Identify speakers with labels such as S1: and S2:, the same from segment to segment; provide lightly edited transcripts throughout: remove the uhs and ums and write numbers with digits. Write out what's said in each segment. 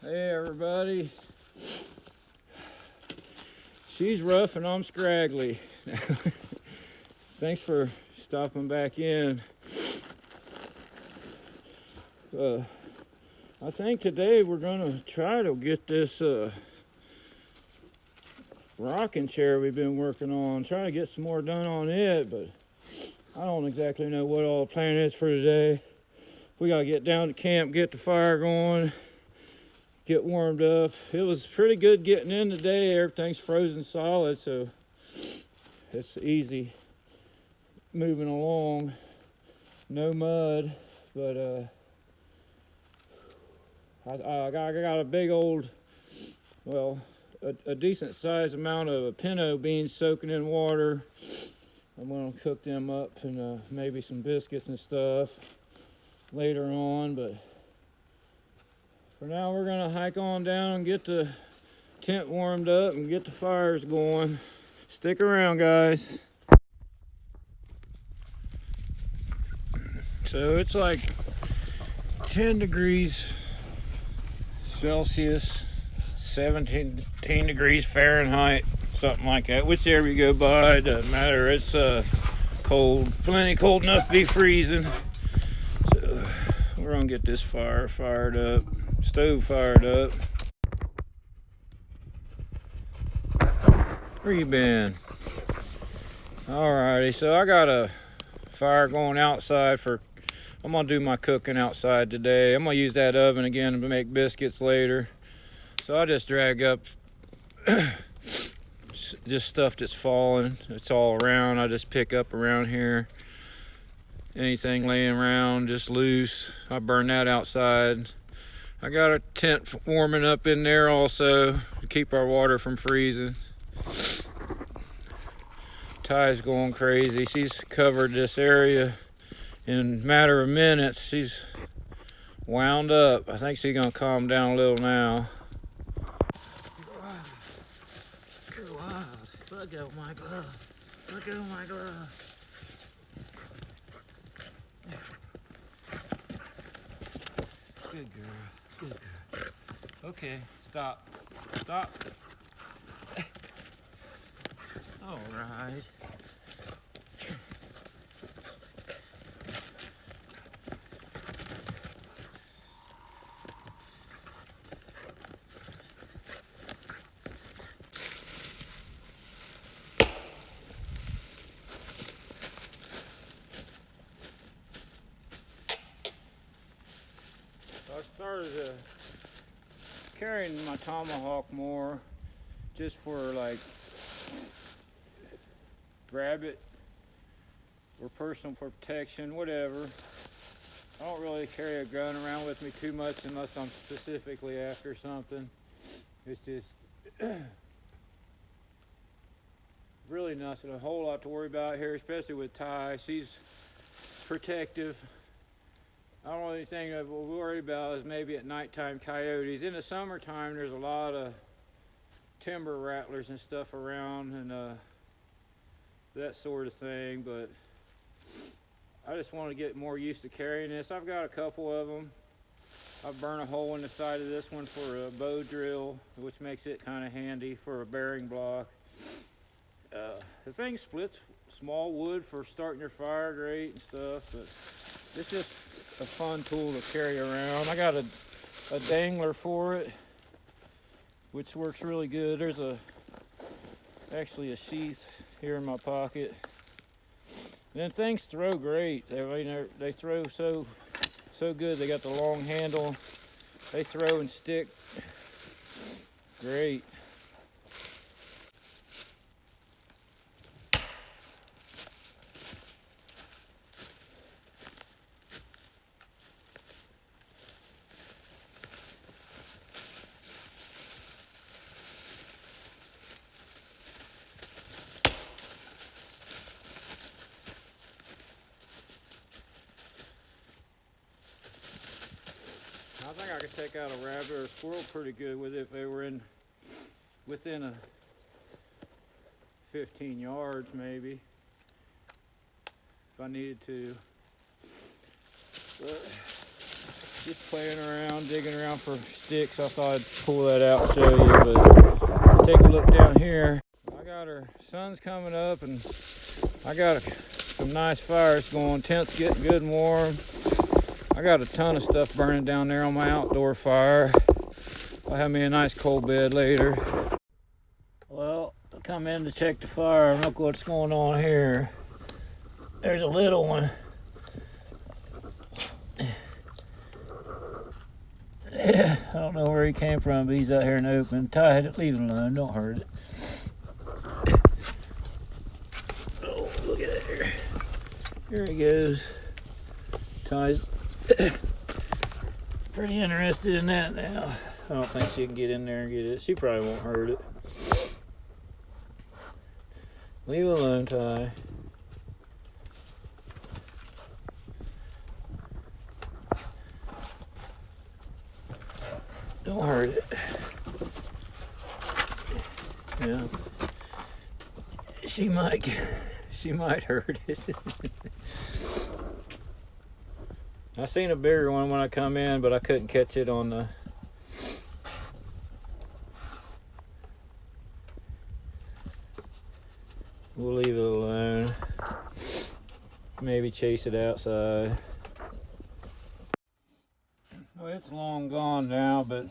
S1: Hey everybody. She's rough and I'm scraggly. Thanks for stopping back in. I think today we're gonna try to get this rocking chair we've been working on. Try to get some more done on it, but I don't exactly know what all the plan is for today. We gotta get down to camp, get the fire going, get warmed up. It was pretty good getting in today. Everything's frozen solid, so it's easy moving along. No mud, but I got a big old, well, a decent sized amount of pinto beans soaking in water. I'm gonna cook them up and maybe some biscuits and stuff later on, but for now we're gonna hike on down and get the tent warmed up and get the fires going. Stick around, guys. So it's like 10 degrees Celsius, 17 degrees Fahrenheit, something like that. Whichever you go by, it doesn't matter. It's cold, plenty cold enough to be freezing. So we're gonna get this fire fired up, stove fired up. Where you been? Alrighty, so I got a fire going outside for, I'm gonna do my cooking outside today. I'm gonna use that oven again to make biscuits later. So I just drag up just stuff that's falling. It's all around. I just pick up around here. Anything laying around just loose, I burn that outside. I got a tent warming up in there also to keep our water from freezing. Ty's going crazy. She's covered this area in a matter of minutes. She's wound up. I think she's gonna calm down a little now. Wow. Look at my glove. Look at my glove. Good girl. Good girl. Okay, stop. Stop. All right. I started carrying my tomahawk more just for like rabbit or personal protection, whatever. I don't really carry a gun around with me too much unless I'm specifically after something. It's just really nothing a whole lot to worry about here, especially with Ty. She's protective. I don't know anything that we'll worry about is maybe at nighttime coyotes. In the summertime, there's a lot of timber rattlers and stuff around and that sort of thing, but I just want to get more used to carrying this. I've got a couple of them. I burn a hole in the side of this one for a bow drill, which makes it kind of handy for a bearing block. The thing splits small wood for starting your fire grate and stuff, but it's just a fun tool to carry around. I got a dangler for it, which works really good. There's actually a sheath here in my pocket. And then things throw great. I mean, they throw so good. They got the long handle. They throw and stick great. I think I could take out a rabbit or a squirrel pretty good with it if they were within a 15 yards maybe, if I needed to. But just playing around, digging around for sticks. I thought I'd pull that out and show you, but take a look down here. I got her, sun's coming up, and I got some nice fires going. Tent's getting good and warm. I got a ton of stuff burning down there on my outdoor fire. I'll have me a nice cold bed later. Well, I come in to check the fire and look what's going on here. There's a little one. I don't know where he came from, but he's out here in the open. Ty, leave it alone, don't hurt it. Oh, look at that. Here he goes. Ty's pretty interested in that now. I don't think she can get in there and get it. She probably won't hurt it. Leave it alone, Ty. Don't hurt it. Yeah. She might hurt it. I seen a bigger one when I come in, but I couldn't catch it on the. We'll leave it alone. Maybe chase it outside. Well, it's long gone now, but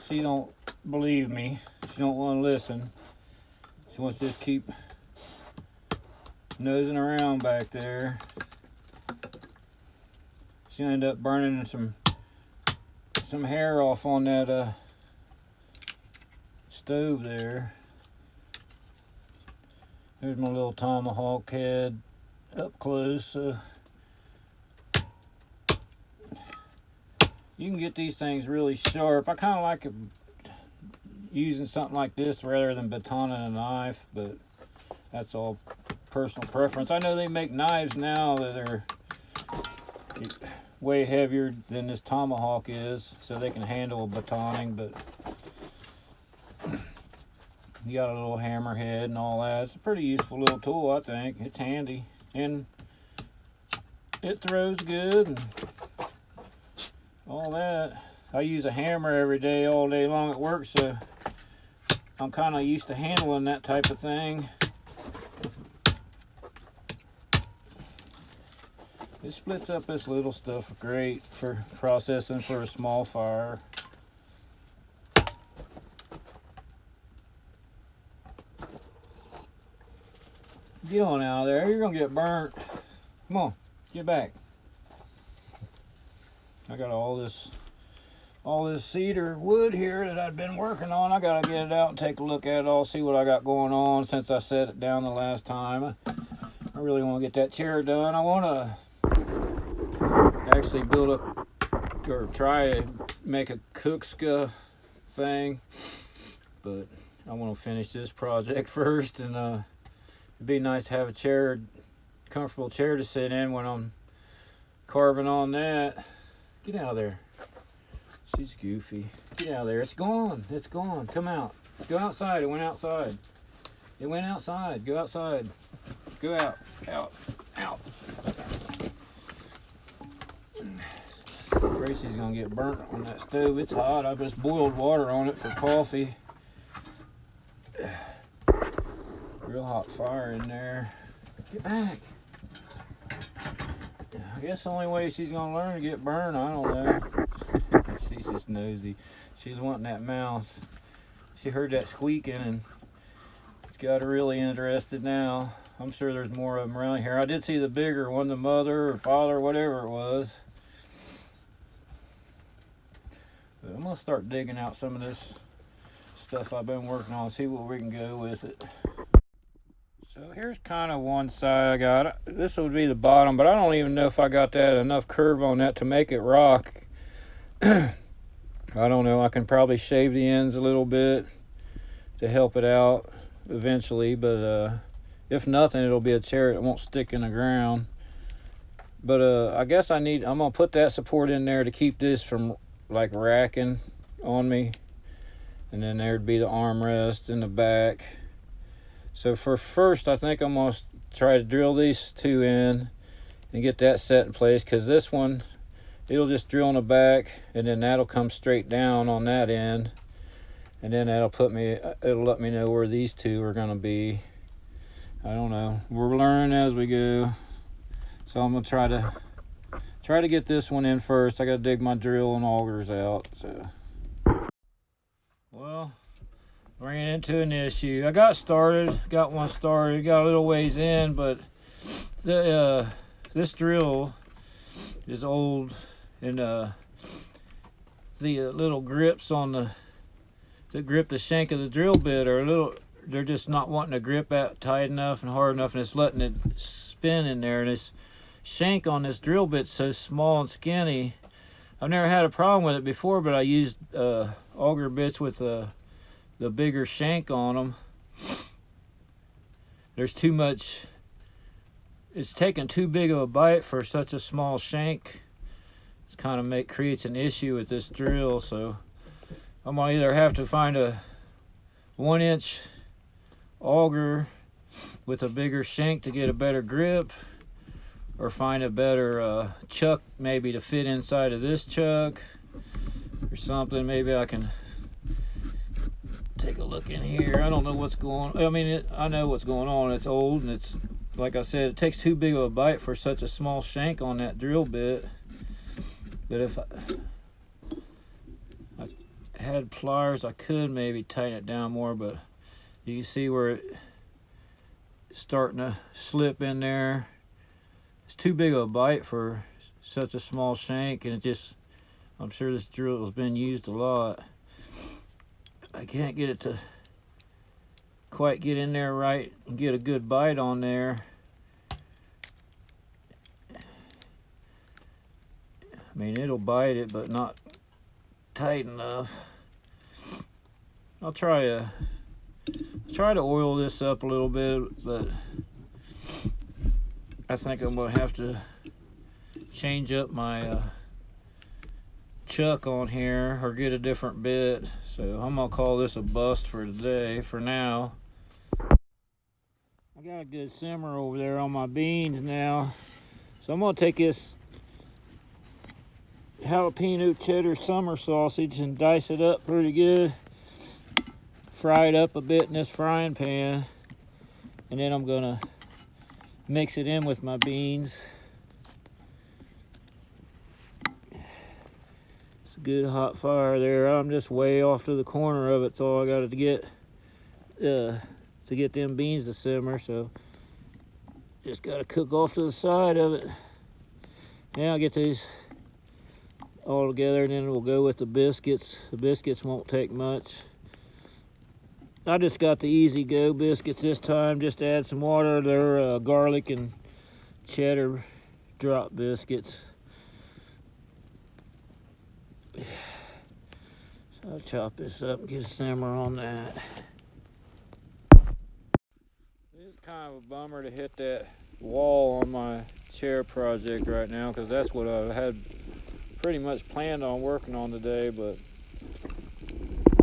S1: she don't believe me. She don't want to listen. She wants to just keep nosing around back there. She'll end up burning some hair off on that stove there. There's my little tomahawk head up close. So you can get these things really sharp. I kind of like using something like this rather than batoning a knife, but that's all personal preference. I know they make knives now that are way heavier than this tomahawk is, so they can handle batoning, but you got a little hammerhead and all that. It's a pretty useful little tool, I think. It's handy, and it throws good and all that. I use a hammer every day, all day long at work, so I'm kind of used to handling that type of thing. It splits up this little stuff great for processing for a small fire. Get on out of there, you're gonna get burnt. Come on, get back. I got all this cedar wood here that I've been working on. I gotta get it out and take a look at it all, see what I got going on since I set it down the last time. I really want to get that chair done. I want to actually build or try to make a Kuxka thing, but I want to finish this project first, and it'd be nice to have a chair, comfortable chair to sit in when I'm carving on that. Get out of there. She's goofy. Get out of there. It's gone. It's gone. Come out. Go outside. It went outside. It went outside. Go outside. Go out. Out. Out. Gracie's gonna get burnt on that stove. It's hot. I just boiled water on it for coffee. Real hot fire in there. Get back. I guess the only way she's gonna learn to get burned, I don't know. She's just nosy. She's wanting that mouse. She heard that squeaking and it's got her really interested now. I'm sure there's more of them around here. I did see the bigger one, the mother or father, whatever it was. But I'm gonna start digging out some of this stuff I've been working on, see what we can go with it. So here's kind of one side I got. This would be the bottom, but I don't even know if I got that enough curve on that to make it rock. I don't know. I can probably shave the ends a little bit to help it out eventually, but if nothing, it'll be a chair that won't stick in the ground. But I guess I'm gonna put that support in there to keep this from like racking on me, and then there'd be the armrest in the back. So for first, I think I'm going to try to drill these two in and get that set in place, because this one it'll just drill in the back, and then that'll come straight down on that end, and then it'll let me know where these two are going to be. I don't know. We're learning as we go. So I'm going to try to get this one in first. I got to dig my drill and augers out. So, well, ran into an issue. I got one started, got a little ways in, but this drill is old, and the little grips on that grip the shank of the drill bit they're just not wanting to grip out tight enough and hard enough, and it's letting it spin in there. And this shank on this drill bit's so small and skinny. I've never had a problem with it before, but I used auger bits with the bigger shank on them. There's too much. It's taking too big of a bite for such a small shank. It's kind of creates an issue with this drill. So I'm gonna either have to find a 1-inch auger with a bigger shank to get a better grip, or find a better chuck maybe to fit inside of this chuck or something. Maybe I can take a look in here. I don't know what's going on. I mean, I know what's going on. It's old, and it's, like I said, it takes too big of a bite for such a small shank on that drill bit. But if I had pliers, I could maybe tighten it down more, but you can see where it's starting to slip in there. It's too big of a bite for such a small shank, and I'm sure this drill has been used a lot. I can't get it to quite get in there right and get a good bite on there. I mean, it'll bite it, but not tight enough. I'll try to oil this up a little bit, but I think I'm gonna have to change up my chuck on here or get a different bit. So I'm gonna call this a bust for today. For now, I got a good simmer over there on my beans now, so I'm gonna take this jalapeno cheddar summer sausage and dice it up pretty good, fry it up a bit in this frying pan, and then I'm gonna mix it in with my beans. It's a good hot fire there. I'm just way off to the corner of it, so I got to get them beans to simmer. So just got to cook off to the side of it. Now I'll get these all together, and then we'll go with the biscuits. The biscuits won't take much. I just got the Easy Go biscuits this time. Just add some water. They're garlic and cheddar drop biscuits. So I'll chop this up and get a simmer on that. It's kind of a bummer to hit that wall on my chair project right now, because that's what I had pretty much planned on working on today, but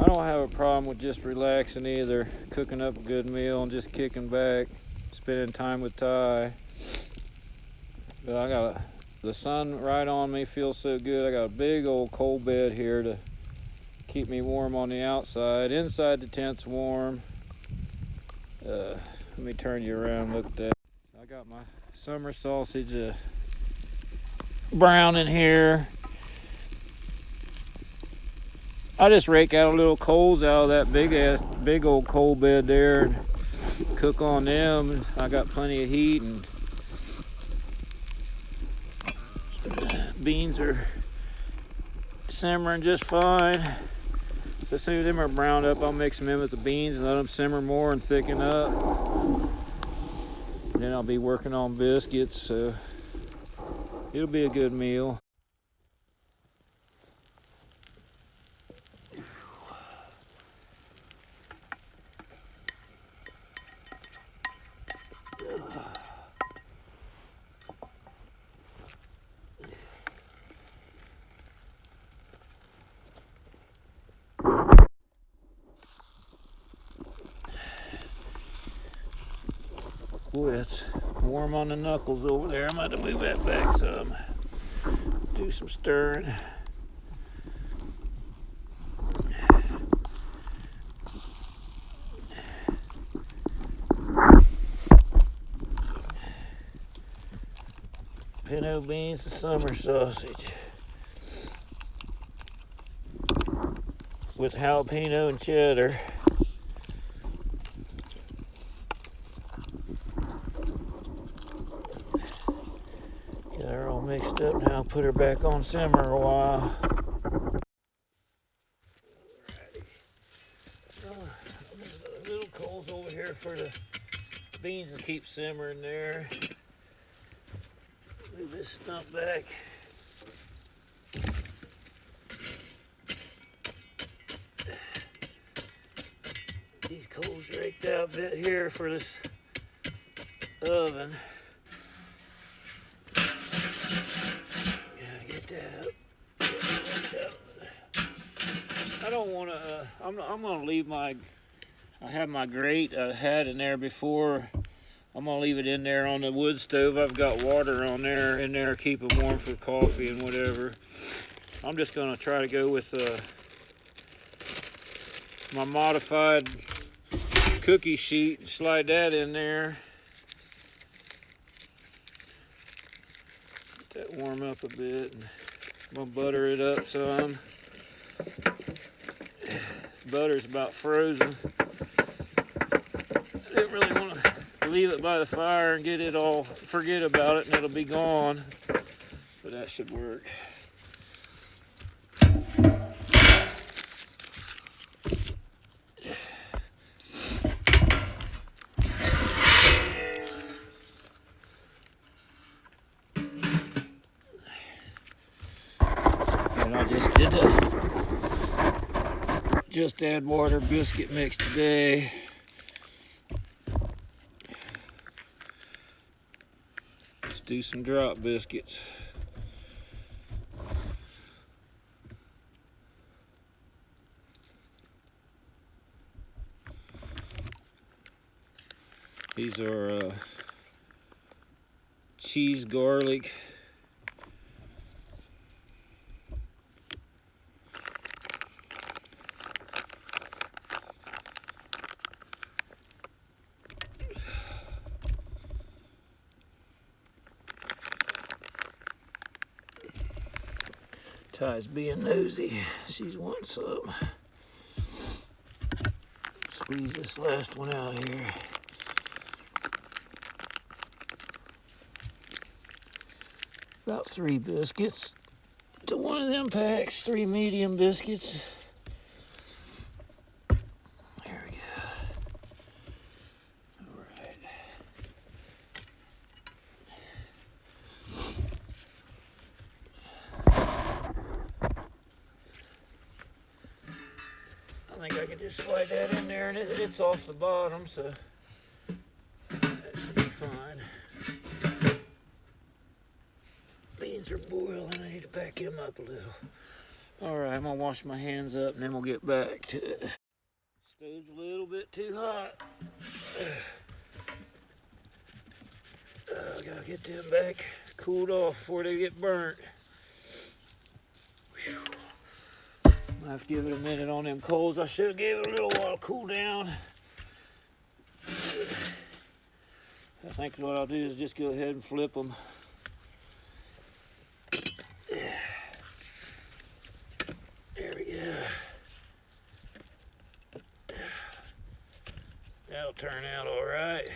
S1: I don't have a problem with just relaxing either, cooking up a good meal and just kicking back, spending time with Ty. But I got the sun right on me, feels so good. I got a big old coal bed here to keep me warm on the outside. Inside the tent's warm. Let me turn you around, look at that. I got my summer sausage brown in here. I just rake out little coals out of that big old coal bed there and cook on them. I got plenty of heat, and beans are simmering just fine. So as soon as them are browned up, I'll mix them in with the beans and let them simmer more and thicken up. And then I'll be working on biscuits, so it'll be a good meal. Boy, it's warm on the knuckles over there. I'm going to move that back some. do some stirring. Pinto beans and summer sausage with jalapeno and cheddar. Got her all mixed up now. Put her back on simmer a while. Little coals over here for the beans to keep simmering there. Move this stump back. These coals raked out a bit here for this oven. Gotta get that up. I don't want to. I'm gonna leave my. I have my grate I had in there before. I'm gonna leave it in there on the wood stove. I've got water on there in there, keep it warm for coffee and whatever. I'm just gonna try to go with my modified cookie sheet and slide that in there. Let that warm up a bit. I'm gonna butter it up some. Butter's about frozen. I didn't really want to leave it by the fire and get it all, forget about it and it'll be gone. But that should work. And I just did just add water biscuit mix today. Let's do some drop biscuits. These are cheese garlic. Ty's being nosy. She's wanting some. Squeeze this last one out here. About 3 biscuits to one of them packs. 3 medium biscuits. There we go. All right. I think I can just slide that in there, and it's off the bottom, so that should be fine. Beans are boiling. I need to back him up a little. All right, I'm gonna wash my hands up, and then we'll get back to it. Stove's a little bit too hot. I gotta get them back cooled off before they get burnt. Whew. I have to give it a minute on them coals. I should have gave it a little while to cool down. I think what I'll do is just go ahead and flip them. There we go. That'll turn out all right.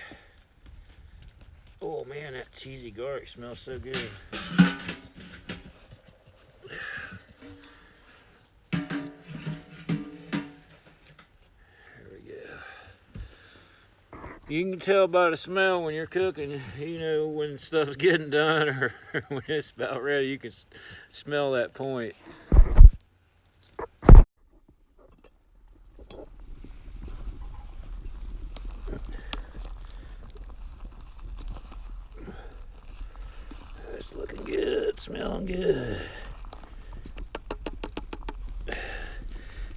S1: Oh man, that cheesy garlic smells so good. You can tell by the smell when you're cooking, you know, when stuff's getting done or when it's about ready. You can smell that point. That's looking good, smelling good.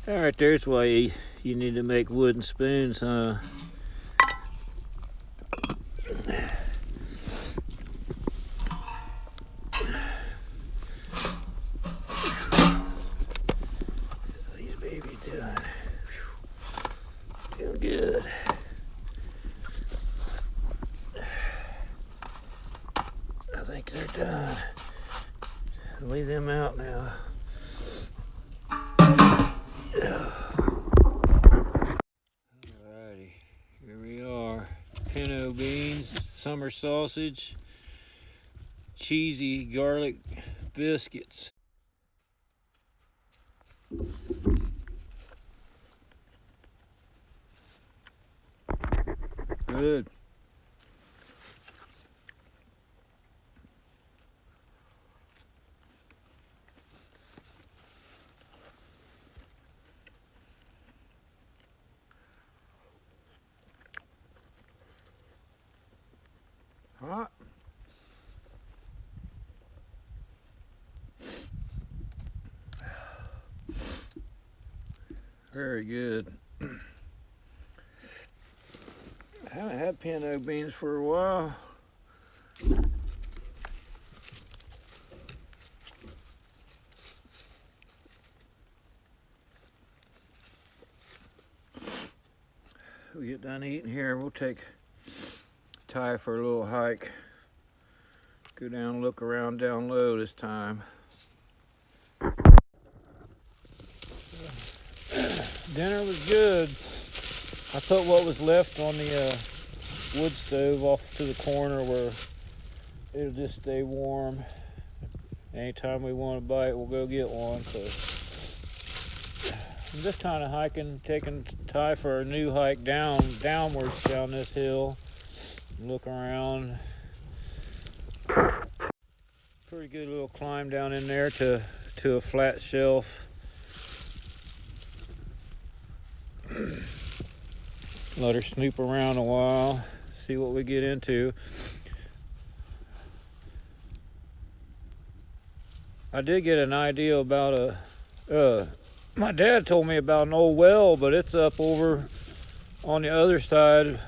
S1: All right, there's why you need to make wooden spoons, huh? think they're done. Leave them out now. Alrighty, here we are. Pinto beans, summer sausage, cheesy garlic biscuits. Good. Hot. Very good. I haven't had pinto beans for a while. We get done eating here, we'll take Ty for a little hike. Go down and look around down low this time. Dinner was good. I put what was left on the wood stove off to the corner where it'll just stay warm. Anytime we want a bite, we'll go get one. So I'm just kind of hiking, taking Ty for a new hike downwards down this hill. Look around. Pretty good little climb down in there to a flat shelf. Let her snoop around a while, see what we get into. I did get an idea about my dad told me about an old well, but it's up over on the other side.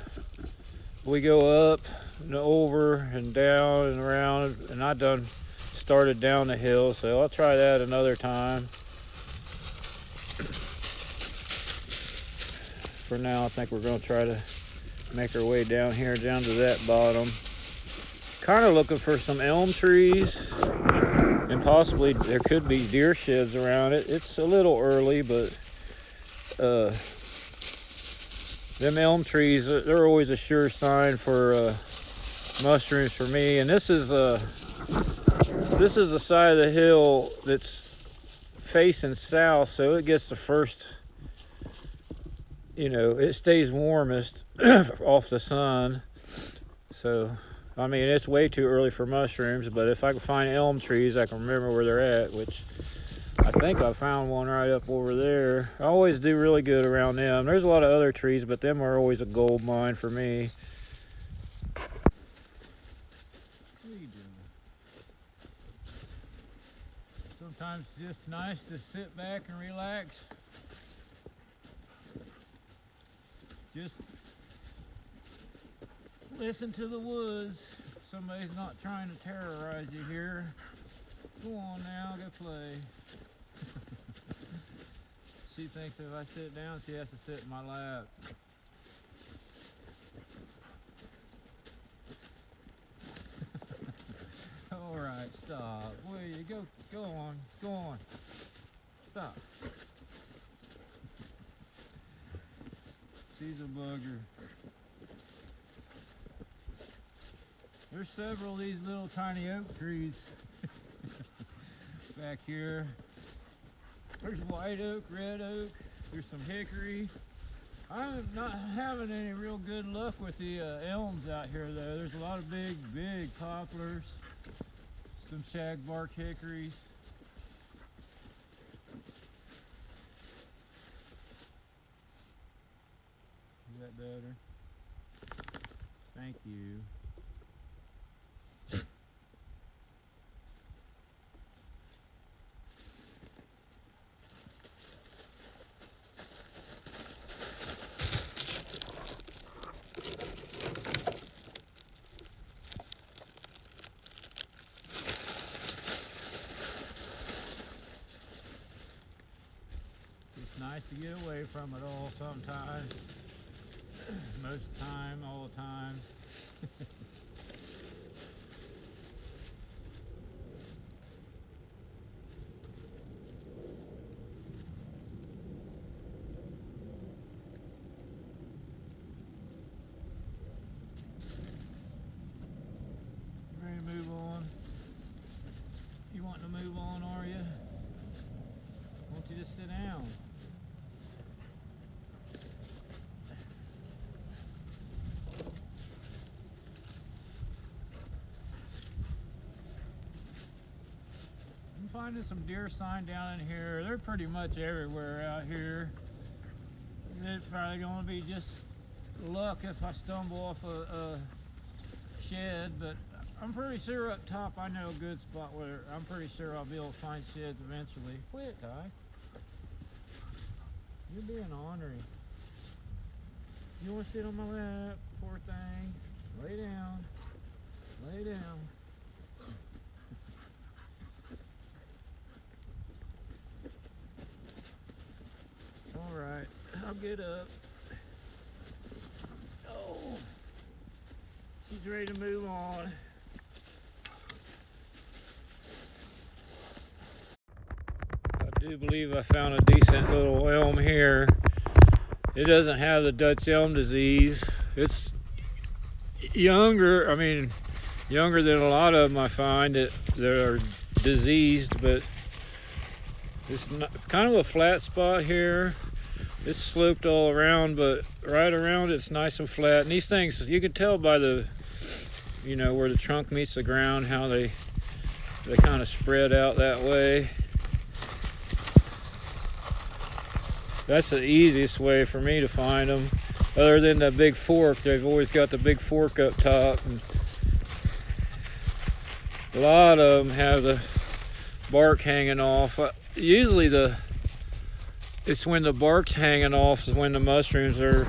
S1: We go up and over and down and around, and I done started down the hill, so I'll try that another time. For now, I think we're going to try to make our way down here, down to that bottom. Kind of looking for some elm trees, and possibly there could be deer sheds around it. It's a little early, but them elm trees, they're always a sure sign for mushrooms for me. And this is the side of the hill that's facing south, so it gets the first. You know, it stays warmest off the sun. So, I mean, it's way too early for mushrooms, but if I can find elm trees, I can remember where they're at, which I think I found one right up over there. I always do really good around them. There's a lot of other trees, but them are always a gold mine for me. What are you doing? Sometimes it's just nice to sit back and relax. Just listen to the woods. Somebody's not trying to terrorize you here. Go on now, go play. She thinks if I sit down, she has to sit in my lap. All right, stop. Will you go on, go on. Stop. She's a bugger. There's several of these little tiny oak trees back here. There's white oak, red oak. There's some hickory. I'm not having any real good luck with the elms out here though. There's a lot of big poplars. Some shagbark hickories. Is that better? Thank you. It's nice to get away from it all sometimes. Most of the time, all the time. to move on? You wanting to move on, are you? Why don't you just sit down? I'm finding some deer sign down in here. They're pretty much everywhere out here. It's probably going to be just luck if I stumble off a shed, but I'm pretty sure up top I know a good spot where I'm pretty sure I'll be able to find sheds eventually. Quit, Ty. You're being ornery. You want to sit on my lap, poor thing? Lay down. Lay down. All right, I'll get up. Oh, she's ready to move on. I do believe I found a decent little elm here. It doesn't have the Dutch elm disease. It's younger, younger than a lot of them I find that are diseased, but it's not, kind of a flat spot here. It's sloped all around, but right around it's nice and flat. And these things, you can tell by the, where the trunk meets the ground, how they kind of spread out that way. That's the easiest way for me to find them, other than the big fork. They've always got the big fork up top. And a lot of them have the bark hanging off. Usually it's when the bark's hanging off is when the mushrooms are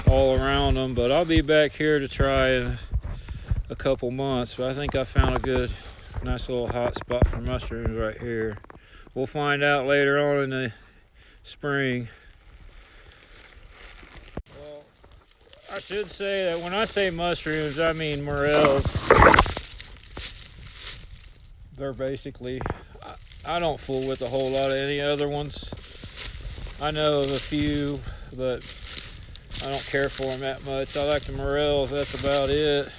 S1: all around them. But I'll be back here to try in a couple months. But I think I found a good, nice little hot spot for mushrooms right here. We'll find out later on in the spring. Well, I should say that when I say mushrooms, I mean morels. They're basically, I don't fool with a whole lot of any other ones. I know of a few, but I don't care for them that much. I like the morels, that's about it.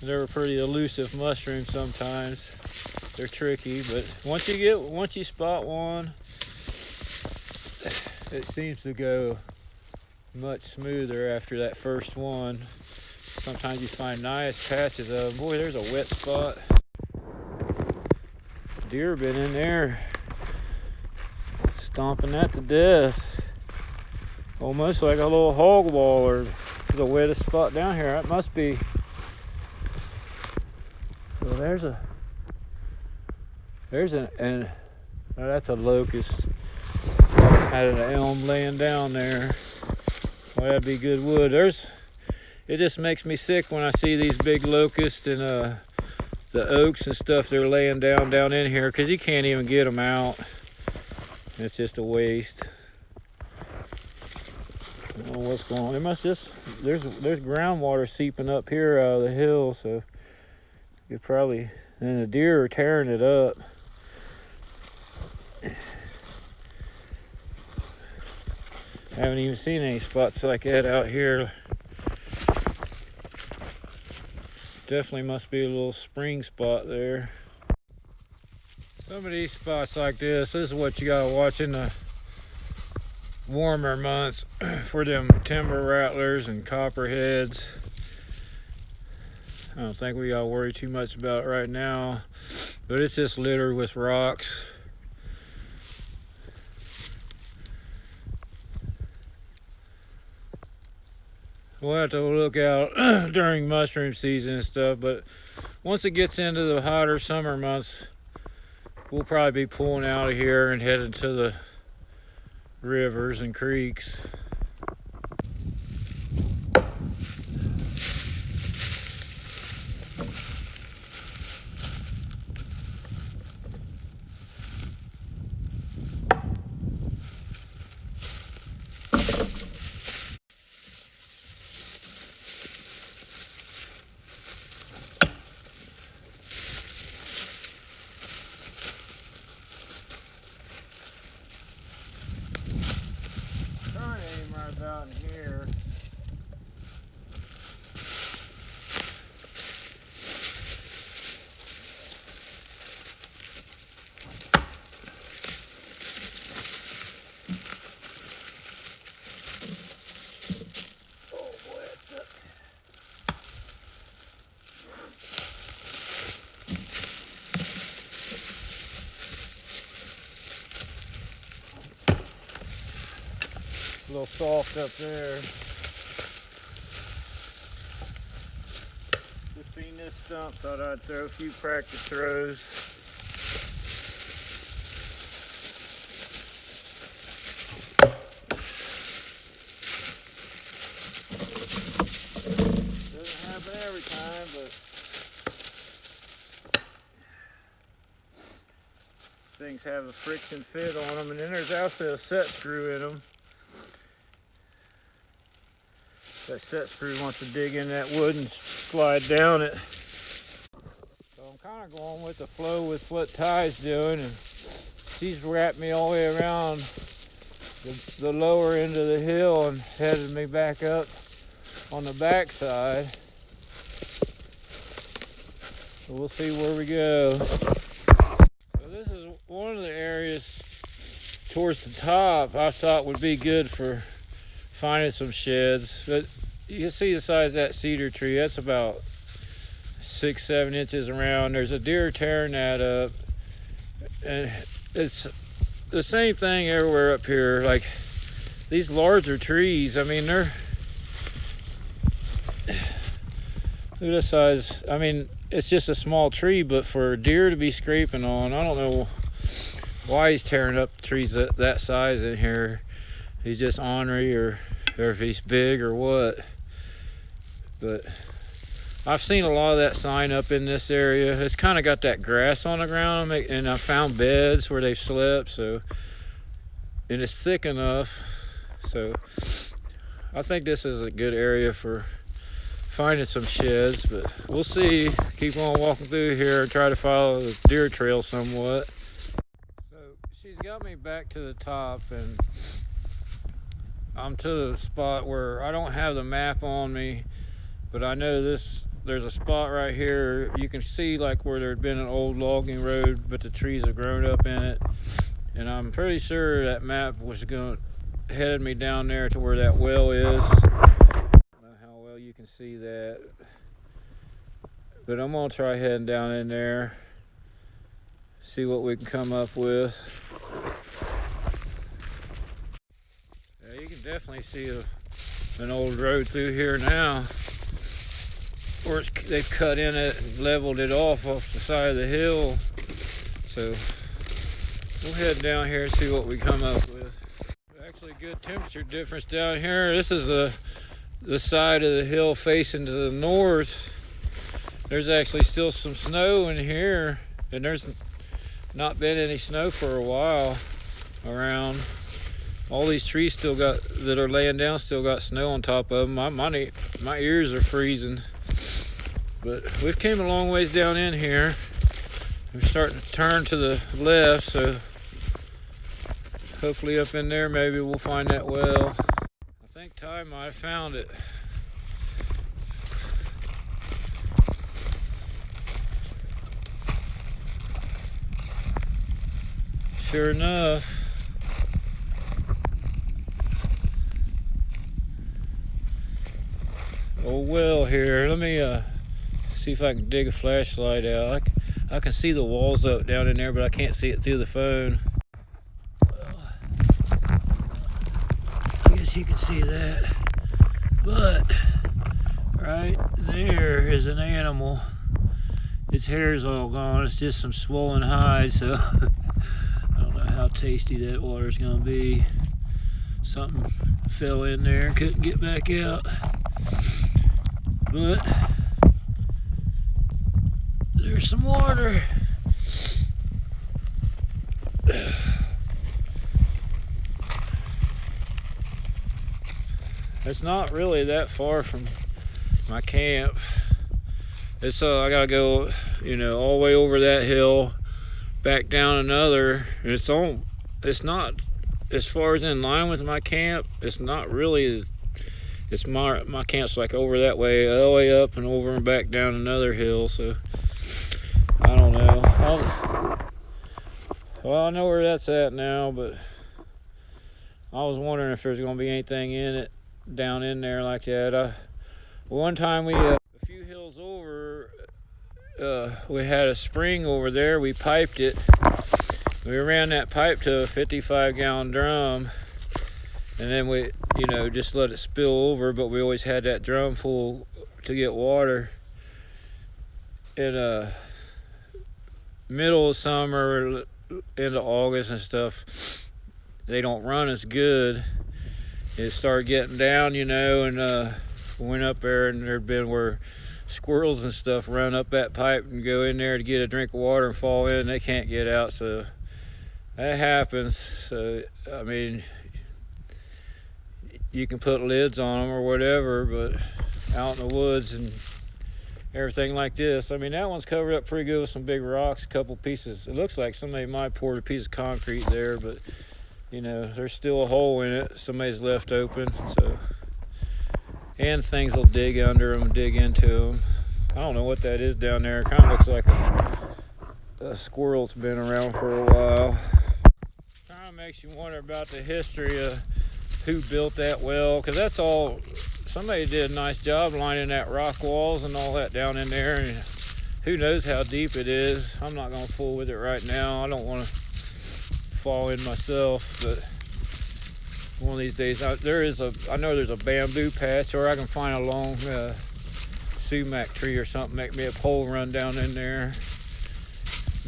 S1: They're a pretty elusive mushroom sometimes. They're tricky, but once you spot one, it seems to go much smoother after that first one. Sometimes you find nice patches of them. Boy, there's a wet spot. Deer been in there stomping that to death. Almost like a little hog wall, or the wettest spot down here. That must be. So that's a locust. Had an elm laying down there. Well, that'd be good wood. It just makes me sick when I see these big locusts and the oaks and stuff they're laying down in here, because you can't even get them out. It's just a waste. I don't know what's going on. It must just, there's groundwater seeping up here out of the hill, so you probably, and the deer are tearing it up. Haven't even seen any spots like that out here. Definitely must be a little spring spot there. Some of these spots like this is what you gotta watch in the warmer months for them timber rattlers and copperheads. I don't think we gotta worry too much about it right now, but it's just littered with rocks. We'll have to look out during mushroom season and stuff, but once it gets into the hotter summer months, we'll probably be pulling out of here and heading to the rivers and creeks. A little soft up there. Just seen this stump, thought I'd throw a few practice throws. Doesn't happen every time, but things have a friction fit on them, and then there's also a set screw in them. That set screw wants to dig in that wood and slide down it. So I'm kind of going with the flow with what Ty's doing, and she's wrapped me all the way around the lower end of the hill and headed me back up on the back side. So we'll see where we go. So this is one of the areas towards the top I thought would be good for finding some sheds. But you can see the size of that cedar tree. That's about 6-7 inches around. There's a deer tearing that up, and it's the same thing everywhere up here. Like these larger trees, I mean, they're look at the size. I mean, it's just a small tree, but for a deer to be scraping on, I don't know why he's tearing up trees that size in here. He's just ornery, or if he's big or what. But I've seen a lot of that sign up in this area. It's kind of got that grass on the ground, and I found beds where they've slept. So, and it's thick enough. So I think this is a good area for finding some sheds, but we'll see. Keep on walking through here and try to follow the deer trail somewhat. So she's got me back to the top, and I'm to the spot where I don't have the map on me, but I know there's a spot right here. You can see like where there'd been an old logging road, but the trees have grown up in it. And I'm pretty sure that map was headed me down there to where that well is. I don't know how well you can see that, but I'm gonna try heading down in there, see what we can come up with. Yeah, you can definitely see an old road through here now, or they've cut in it and leveled it off the side of the hill. So we'll head down here and see what we come up with. Actually, good temperature difference down here. This is the side of the hill facing to the north. There's actually still some snow in here, and there's not been any snow for a while around. All these trees that are laying down still got snow on top of them. My ears are freezing. But we've came a long ways down in here. We're starting to turn to the left, so hopefully up in there maybe we'll find that well. I think Ty might have found it. Sure enough. Old well here. Let me see if I can dig a flashlight out. I can see the walls up down in there, but I can't see it through the phone. I guess you can see that. But right there is an animal. Its hair's all gone. It's just some swollen hide, so I don't know how tasty that water's gonna be. Something fell in there and couldn't get back out. But there's some water. It's not really that far from my camp. It's I gotta go, all the way over that hill, back down another. It's not as far as in line with my camp. It's not really. It's my camp's like over that way, all the way up and over and back down another hill. So I don't know. Well, I know where that's at now, but I was wondering if there's gonna be anything in it down in there like that. One time we a few hills over, we had a spring over there. We piped it. We ran that pipe to a 55-gallon drum, and then we, just let it spill over. But we always had that drum full to get water. In middle of summer, into August and stuff, they don't run as good. It started getting down, and went up there, and there'd been where squirrels and stuff run up that pipe and go in there to get a drink of water and fall in, and they can't get out. So that happens. So I mean, you can put lids on them or whatever, but out in the woods and everything like this, I mean, that one's covered up pretty good with some big rocks, a couple pieces. It looks like somebody might have poured a piece of concrete there, but there's still a hole in it somebody's left open. So, and things will dig under them, dig into them. I don't know what that is down there. It kind of looks like a squirrel that's been around for a while. Kind of makes you wonder about the history of who built that well, because that's all, somebody did a nice job lining that rock walls and all that down in there, and who knows how deep it is. I'm not going to fool with it right now. I don't want to fall in myself, but one of these days, I know there's a bamboo patch, or I can find a long sumac tree or something, make me a pole run down in there,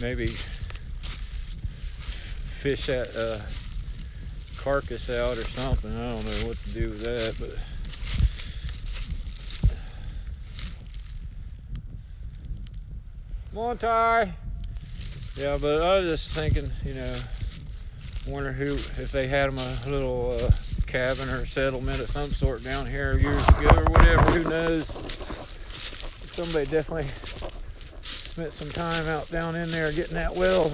S1: maybe fish that carcass out or something. I don't know what to do with that, but come on, Ty. Yeah, but I was just thinking, wonder if they had them a little cabin or settlement of some sort down here years ago or whatever. Who knows? Somebody definitely spent some time out down in there getting that well.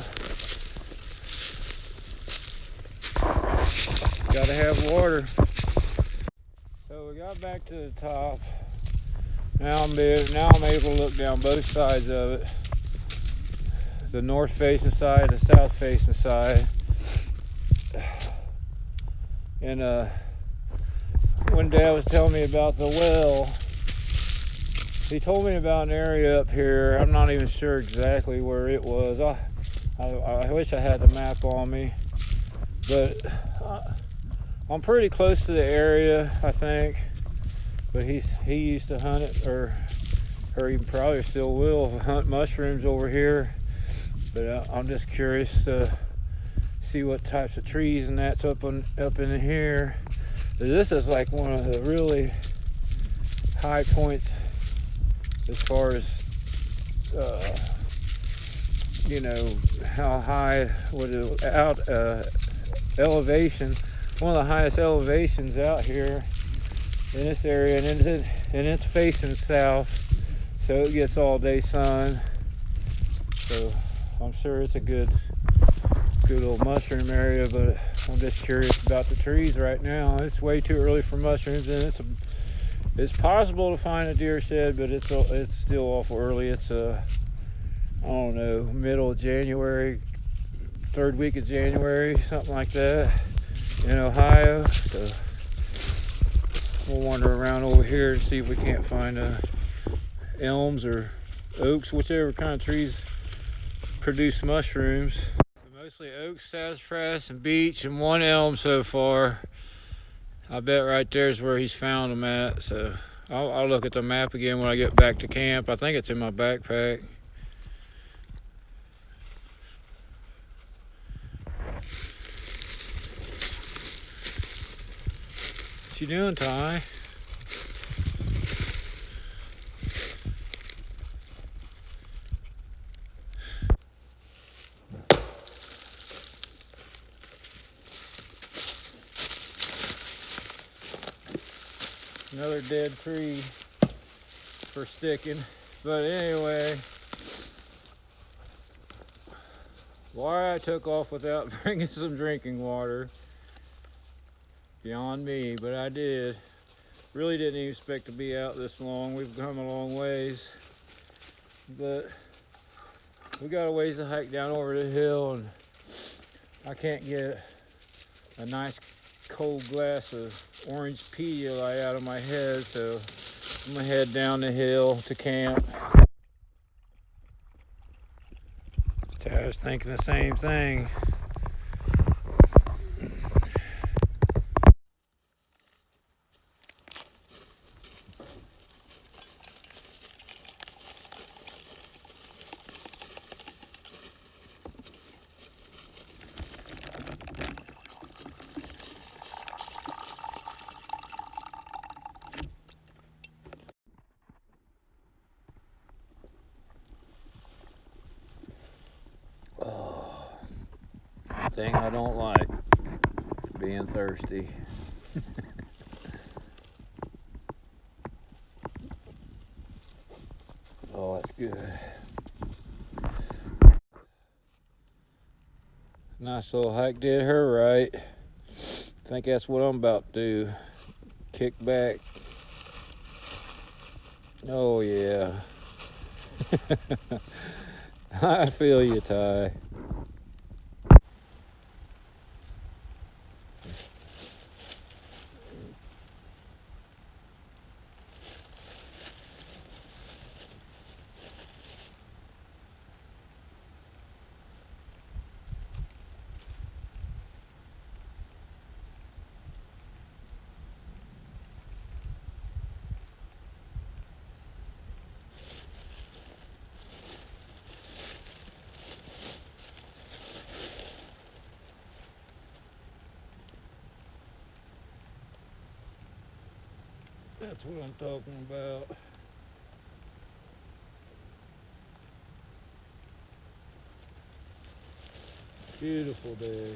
S1: Gotta have water. So we got back to the top. Now I'm able to look down both sides of it. The north facing side, the south facing side. And when Dad was telling me about the well, he told me about an area up here. I'm not even sure exactly where it was. I wish I had the map on me, but I'm pretty close to the area, I think. But he used to hunt it, or he probably still will hunt mushrooms over here. But I'm just curious to see what types of trees and that's up in here. This is like one of the really high points as far as how high elevation. One of the highest elevations out here in this area, and it's facing south, so it gets all day sun. So I'm sure it's a good little mushroom area, but I'm just curious about the trees right now. It's way too early for mushrooms, and it's possible to find a deer shed, but it's still awful early. It's I don't know, middle of January, third week of January, something like that in Ohio. So we'll wander around over here and see if we can't find elms or oaks, whichever kind of trees produce mushrooms. Mostly oak, sassafras, and beech, and one elm so far. I bet right there's where he's found them at. So I'll look at the map again when I get back to camp. I think it's in my backpack. What you doing, Ty? Another dead tree for sticking. But anyway, why I took off without bringing some drinking water, beyond me, but I did. Really didn't even expect to be out this long. We've come a long ways, but we got a ways to hike down over the hill, and I can't get a nice cold glass of orange Pedialyte out of my head, so I'm gonna head down the hill to camp. So I was thinking the same thing. thing I don't like, being thirsty. Oh, that's good. Nice little hike, did her right. I think that's what I'm about to do. Kick back. Oh yeah. I feel you, Ty. That's what I'm talking about. Beautiful day.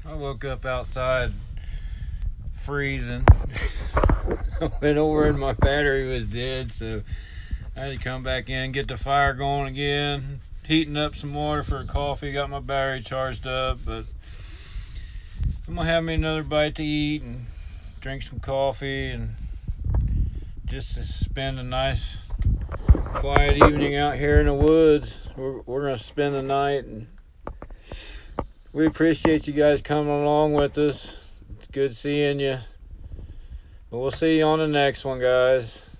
S1: I woke up outside freezing. I went over and my battery was dead, so I had to come back in, get the fire going again, heating up some water for coffee, got my battery charged up, but I'm gonna have me another bite to eat and drink some coffee and just to spend a nice quiet evening out here in the woods. We're gonna spend the night, and we appreciate you guys coming along with us. It's good seeing you. But we'll see you on the next one, guys.